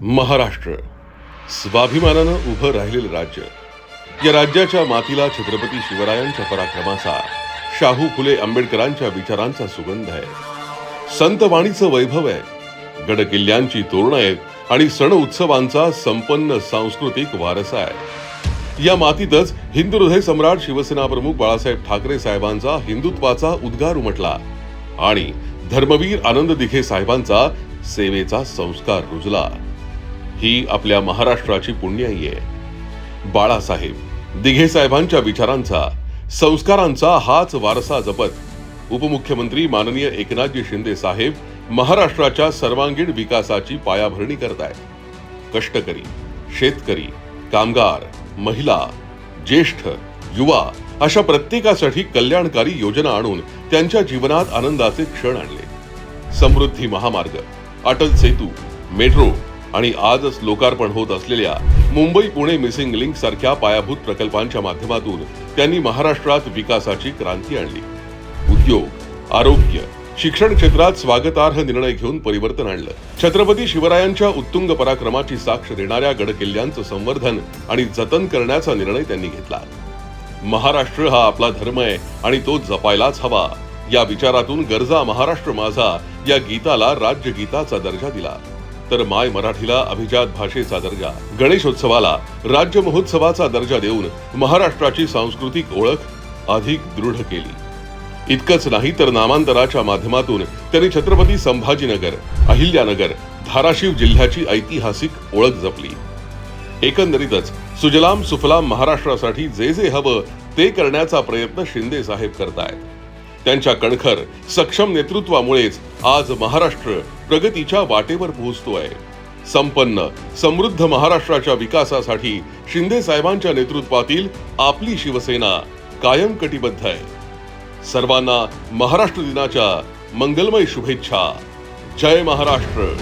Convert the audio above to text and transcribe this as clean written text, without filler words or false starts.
महाराष्ट्र स्वाभिमानानं उभं राहिलेलं राज्य. या राज्याच्या मातीला छत्रपती शिवरायांच्या पराक्रमाचा, शाहू फुले आंबेडकरांच्या विचारांचा सुगंध आहे. संतवाणीचं वैभव आहे, गडकिल्ल्यांची तोरणं आहेत आणि सण उत्सवांचा संपन्न सांस्कृतिक वारसा आहे. या मातीतच हिंदू हृदय सम्राट शिवसेना प्रमुख बाळासाहेब ठाकरे साहेबांचा हिंदुत्वाचा उद्गार उमटला आणि धर्मवीर आनंद दिघे साहेबांचा सेवेचा संस्कार रुजला. ही आपल्या महाराष्ट्राची पुण्याई आहे. बाळासाहेब दिघे साहेबांच्या विचारांचा, संस्कारांचा हाच वारसा जपत उपमुख्यमंत्री माननीय एकनाथजी शिंदे साहेब महाराष्ट्राच्या सर्वांगीण विकासाची पायाभरणी करतायत. कष्टकरी, शेतकरी, कामगार, महिला, ज्येष्ठ, युवा अशा प्रत्येकासाठी कल्याणकारी योजना आणून त्यांच्या जीवनात आनंदाचे क्षण आणले. समृद्धी महामार्ग, अटल सेतू, मेट्रो आणि आजच लोकार्पण होत असलेल्या मुंबई पुणे मिसिंग लिंक सारख्या पायाभूत प्रकल्पांच्या माध्यमातून त्यांनी महाराष्ट्रात विकासाची क्रांती आणली. उद्योग, आरोग्य, शिक्षण क्षेत्रात स्वागतार्ह निर्णय घेऊन परिवर्तन आणलं. छत्रपती शिवरायांच्या उत्तुंग पराक्रमाची साक्ष देणाऱ्या गडकिल्ल्यांचं संवर्धन आणि जतन करण्याचा निर्णय त्यांनी घेतला. महाराष्ट्र हा आपला धर्म आहे आणि तो जपायलाच हवा. या विचारातून गरजा महाराष्ट्र माझा या गीताला राज्यगीताचा दर्जा दिला, तर माय मराठीला अभिजात भाषेचा दर्जा, गणेशोत्सवाला राज्य महोत्सवाचा दर्जा देऊन महाराष्ट्राची सांस्कृतिक ओळख अधिक दृढ केली. इतकंच नाही तर नामांतराच्या माध्यमातून त्यांनी छत्रपती संभाजीनगर, अहिल्यानगर, धाराशिव जिल्ह्याची ऐतिहासिक ओळख जपली. एकंदरीतच सुजलाम सुफलाम महाराष्ट्रासाठी जे जे हवं ते करण्याचा प्रयत्न शिंदे साहेब करतायत. त्यांच्या कणखर सक्षम नेतृत्वामुळेच आज महाराष्ट्र प्रगतीच्या वाटेवर पोहोचतोय. संपन्न समृद्ध महाराष्ट्राच्या विकासासाठी शिंदे साहेबांच्या नेतृत्वातील आपली शिवसेना कायम कटिबद्ध आहे. सर्वांना महाराष्ट्र दिनाच्या मंगलमय शुभेच्छा. जय महाराष्ट्र.